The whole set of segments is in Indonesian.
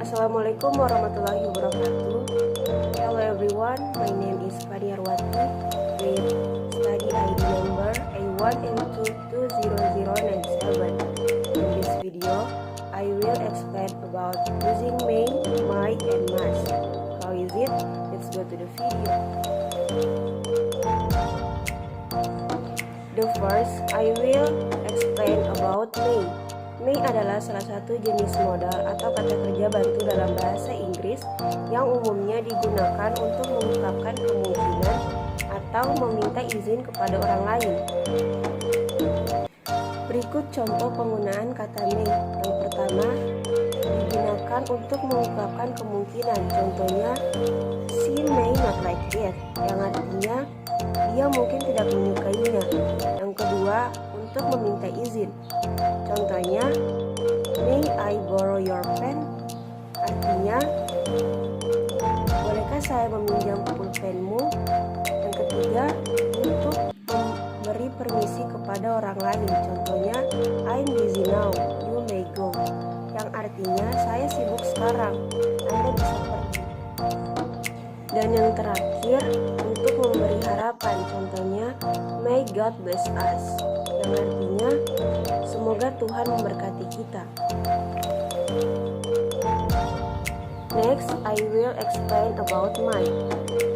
Assalamualaikum warahmatullahi wabarakatuh. Hello everyone, my name is Fadiarwati with study ID number A1M2200997. In this video, I will explain about using main, mic, and mask. How is it? Let's go to the video. The first, I will explain about main. May adalah salah satu jenis modal atau kata kerja bantu dalam bahasa Inggris yang umumnya digunakan untuk mengungkapkan kemungkinan atau meminta izin kepada orang lain. Berikut contoh penggunaan kata may. Yang pertama, digunakan untuk mengungkapkan kemungkinan. Contohnya, she may not like it, yang artinya dia mungkin tidak menyukainya. Yang kedua, untuk meminta izin. Contohnya, may I borrow your pen? Artinya, bolehkah saya meminjam pulpenmu? Yang ketiga, untuk memberi permisi kepada orang lain. Contohnya, I'm busy now, you may go. Yang artinya, saya sibuk sekarang, Anda bisa pergi. Dan yang terakhir, untuk memberi harapan. Contohnya, may God bless us, yang artinya semoga Tuhan memberkati kita. Next, I will explain about mic.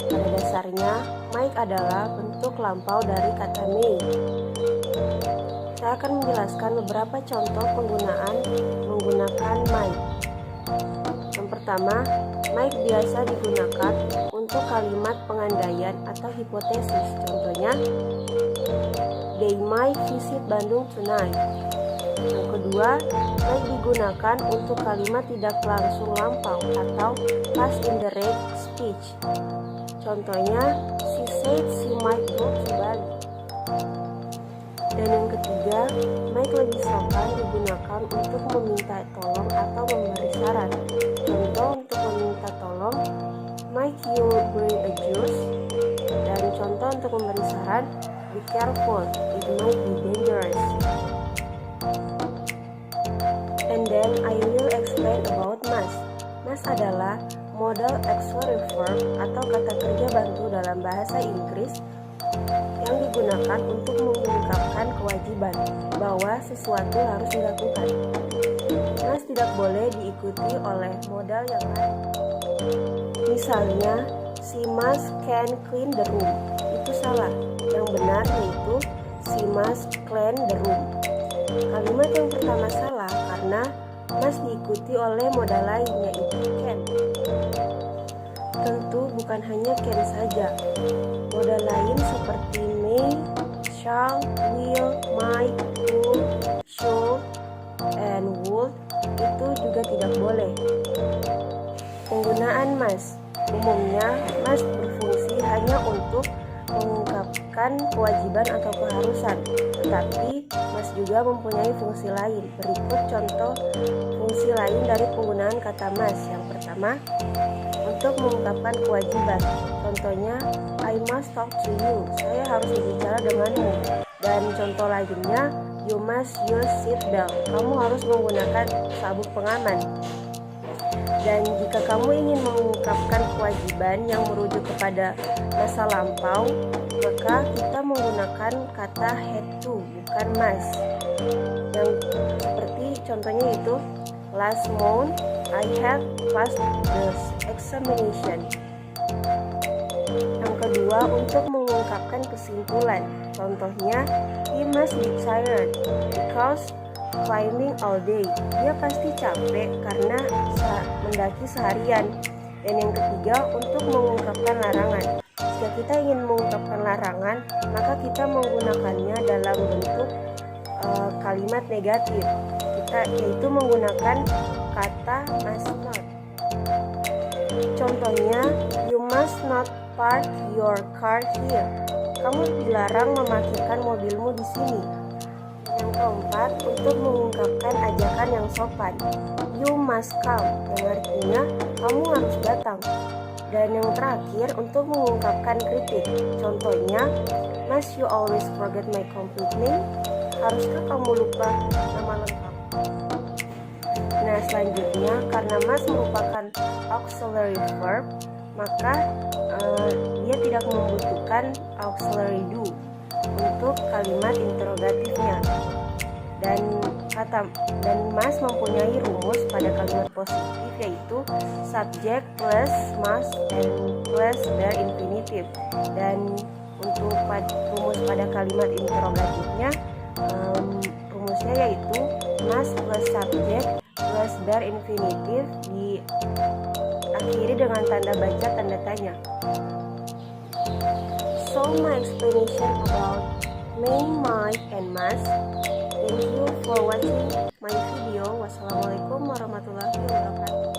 Pada dasarnya, mic adalah bentuk lampau dari kata may. Saya akan menjelaskan beberapa contoh penggunaan menggunakan mic. Yang pertama, mic biasa digunakan untuk kalimat pengandaian atau hipotesis. Contohnya, they might visit Bandung tonight. Yang kedua, might digunakan untuk kalimat tidak langsung lampau atau past indirect speech. Contohnya, she said she might go to Bali. Dan yang ketiga, might lebih sopan digunakan untuk meminta tolong atau memberi saran. Contoh untuk meminta tolong, might you bring a juice? Dan contoh untuk memberi saran, be careful, it might be dangerous. And then I will explain about must. Must adalah modal auxiliary verb atau kata kerja bantu dalam bahasa Inggris yang digunakan untuk mengungkapkan kewajiban bahwa sesuatu harus dilakukan. Must tidak boleh diikuti oleh modal yang lain. Misalnya, she must can clean the room. Itu salah. Yang benar yaitu she must clean the room. Kalimat yang pertama salah karena must diikuti oleh modal lain yaitu can. Tentu bukan hanya can saja. Modal lain seperti may, shall, will, might, could, should, and would itu juga tidak boleh. Penggunaan must. Umumnya must berfungsi hanya untuk mengungkapkan kewajiban atau keharusan, tetapi must juga mempunyai fungsi lain. Berikut contoh fungsi lain dari penggunaan kata must. Yang pertama, untuk mengungkapkan kewajiban. Contohnya, I must talk to you. Saya harus berbicara denganmu. Dan contoh lainnya, you must use seat belt. Kamu harus menggunakan sabuk pengaman. Dan jika kamu ingin mengungkapkan kewajiban yang merujuk kepada masa lampau, maka kita menggunakan kata had to, bukan must. Yang seperti contohnya itu, last month I have passed the examination. Yang kedua, untuk mengungkapkan kesimpulan. Contohnya, he must be tired because climbing all day. Dia pasti capek karena mendaki seharian. Dan yang ketiga, untuk mengungkapkan larangan. Jika kita ingin mengungkapkan larangan, maka kita menggunakannya dalam bentuk kalimat negatif. Yaitu menggunakan kata must not. Contohnya, you must not park your car here. Kamu dilarang memarkirkan mobilmu di sini. Yang keempat, untuk mengungkapkan ajakan yang sopan, you must come, yang artinya kamu harus datang. Dan yang terakhir, untuk mengungkapkan kritik. Contohnya, must you always forget my complete name? Haruskah kamu lupa nama lengkap? Nah, Selanjutnya, karena must merupakan auxiliary verb, maka dia tidak membutuhkan auxiliary do untuk kalimat interrogatifnya. Dan must mempunyai rumus pada kalimat positif, yaitu subject plus must and plus their infinitive. Dan untuk rumus pada kalimat interrogatifnya, rumusnya yaitu must plus subject plus their infinitive diakhiri dengan tanda baca tanda tanya. So my explanation about may, might, and must. Thank you for watching my video. Wassalamualaikum warahmatullahi wabarakatuh.